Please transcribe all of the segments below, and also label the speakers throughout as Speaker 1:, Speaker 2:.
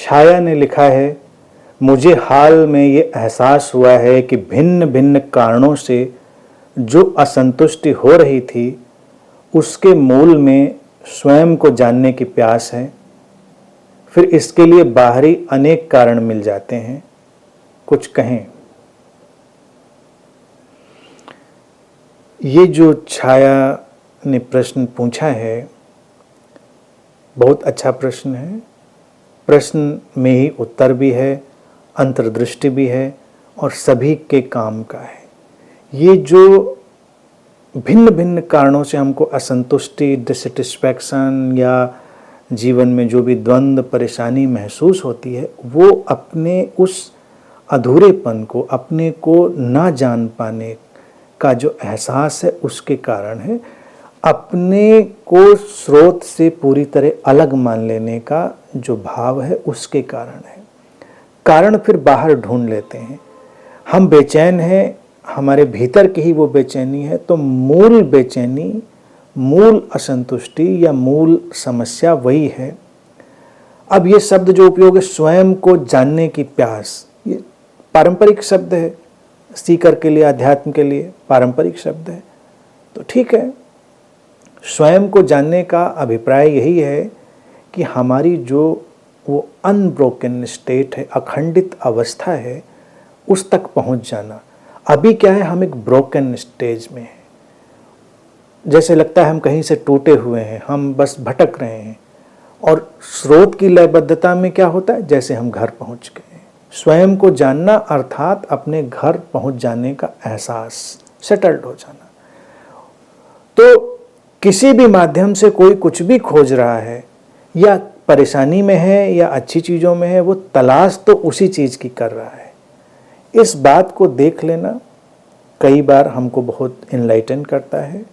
Speaker 1: छाया ने लिखा है, मुझे हाल में ये एहसास हुआ है कि भिन्न भिन्न कारणों से जो असंतुष्टि हो रही थी उसके मूल में स्वयं को जानने की प्यास है। फिर इसके लिए बाहरी अनेक कारण मिल जाते हैं। कुछ कहें। ये जो छाया ने प्रश्न पूछा है, बहुत अच्छा प्रश्न है। प्रश्न में ही उत्तर भी है, अंतर्दृष्टि भी है और सभी के काम का है। ये जो भिन्न भिन्न कारणों से हमको असंतुष्टि, डिससेटिस्फैक्शन या जीवन में जो भी द्वंद्व, परेशानी महसूस होती है, वो अपने उस अधूरेपन को, अपने को ना जान पाने का जो एहसास है उसके कारण है। अपने को स्रोत से पूरी तरह अलग मान लेने का जो भाव है उसके कारण है। कारण फिर बाहर ढूंढ लेते हैं। हम बेचैन हैं, हमारे भीतर की ही वो बेचैनी है, तो मूल बेचैनी, मूल असंतुष्टि या मूल समस्या वही है। अब ये शब्द जो उपयोग है, स्वयं को जानने की प्यास, ये पारंपरिक शब्द है। सीकर के लिए, अध्यात्म के लिए पारंपरिक शब्द है, तो ठीक है। स्वयं को जानने का अभिप्राय यही है कि हमारी जो वो अनब्रोकन स्टेट है, अखंडित अवस्था है, उस तक पहुंच जाना। अभी क्या है, हम एक ब्रोकन स्टेज में हैं। जैसे लगता है हम कहीं से टूटे हुए हैं, हम बस भटक रहे हैं। और स्रोत की लयबद्धता में क्या होता है, जैसे हम घर पहुंच गए। स्वयं को जानना अर्थात अपने घर पहुंच जाने का एहसास, सेटल्ड हो जाना। तो किसी भी माध्यम से कोई कुछ भी खोज रहा है, या परेशानी में है या अच्छी चीज़ों में है, वो तलाश तो उसी चीज़ की कर रहा है। इस बात को देख लेना कई बार हमको बहुत इनलाइटन करता है।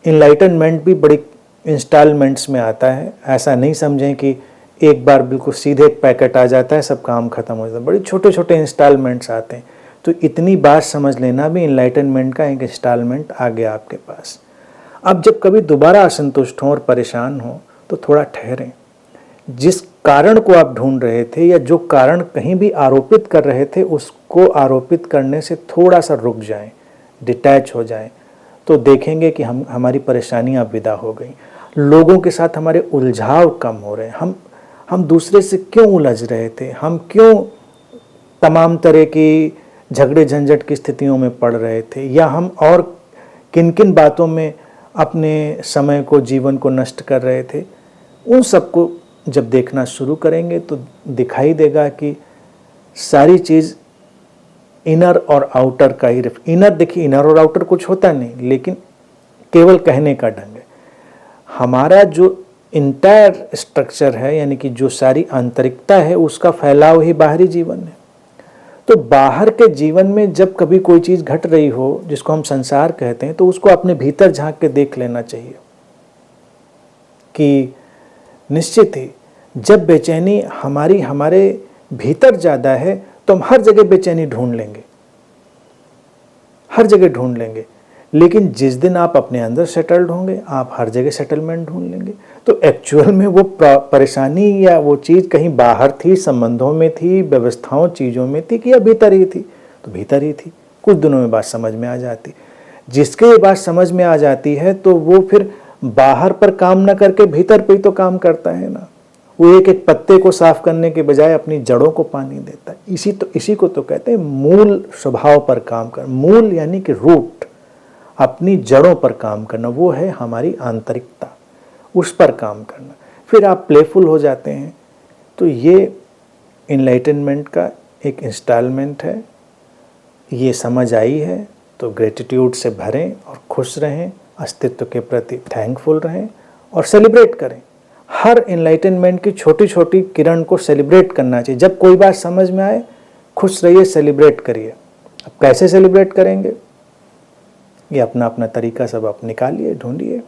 Speaker 1: इनलाइटनमेंट भी बड़ी इंस्टॉलमेंट्स में आता है। ऐसा नहीं समझें कि एक बार बिल्कुल सीधे एक पैकेट आ जाता है, सब काम खत्म हो जाता है। बड़े छोटे छोटे इंस्टॉलमेंट्स आते हैं। तो इतनी बात समझ लेना भी इनलाइटनमेंट का एक इंस्टॉलमेंट आ गया आपके पास। अब जब कभी दोबारा असंतुष्ट हों और परेशान हों तो थोड़ा ठहरें। जिस कारण को आप ढूंढ रहे थे या जो कारण कहीं भी आरोपित कर रहे थे, उसको आरोपित करने से थोड़ा सा रुक जाएं, डिटैच हो जाएं, तो देखेंगे कि हमारी परेशानियां विदा हो गई। लोगों के साथ हमारे उलझाव कम हो रहे हैं। हम दूसरे से क्यों उलझ रहे थे, हम क्यों तमाम तरह की झगड़े झंझट की स्थितियों में पड़ रहे थे, या हम और किन किन बातों में अपने समय को, जीवन को नष्ट कर रहे थे। उन सबको जब देखना शुरू करेंगे तो दिखाई देगा कि सारी चीज़ इनर और आउटर का ही। इनर देखिए, इनर और आउटर कुछ होता नहीं, लेकिन केवल कहने का ढंग है। हमारा जो इंटायर स्ट्रक्चर है, यानी कि जो सारी आंतरिकता है, उसका फैलाव ही बाहरी जीवन है। तो बाहर के जीवन में जब कभी कोई चीज़ घट रही हो, जिसको हम संसार कहते हैं, तो उसको अपने भीतर झांक के देख लेना चाहिए कि निश्चित ही जब बेचैनी हमारे भीतर ज़्यादा है तो हम हर जगह बेचैनी ढूंढ लेंगे, हर जगह ढूंढ लेंगे। लेकिन जिस दिन आप अपने अंदर सेटल्ड होंगे, आप हर जगह सेटलमेंट ढूंढ लेंगे। तो एक्चुअल में वो परेशानी या वो चीज़ कहीं बाहर थी, संबंधों में थी, व्यवस्थाओं, चीज़ों में थी, कि या भीतर ही थी? तो भीतर ही थी। कुछ दिनों में बात समझ में आ जाती। जिसके ये बात समझ में आ जाती है तो वो फिर बाहर पर काम ना करके भीतर पे ही तो काम करता है ना। वो एक एक पत्ते को साफ करने के बजाय अपनी जड़ों को पानी देता है। इसी को तो कहते हैं मूल स्वभाव पर काम कर। मूल यानी कि रूट, अपनी जड़ों पर काम करना, वो है हमारी आंतरिकता, उस पर काम करना। फिर आप प्लेफुल हो जाते हैं। तो ये इनलाइटनमेंट का एक इंस्टॉलमेंट है। ये समझ आई है तो ग्रेटिट्यूड से भरें और खुश रहें, अस्तित्व के प्रति थैंकफुल रहें और सेलिब्रेट करें। हर इनलाइटनमेंट की छोटी छोटी किरण को सेलिब्रेट करना चाहिए। जब कोई बात समझ में आए, खुश रहिए, सेलिब्रेट करिए। अब कैसे सेलिब्रेट करेंगे, ये अपना अपना तरीका सब आप निकालिए, ढूंढिए।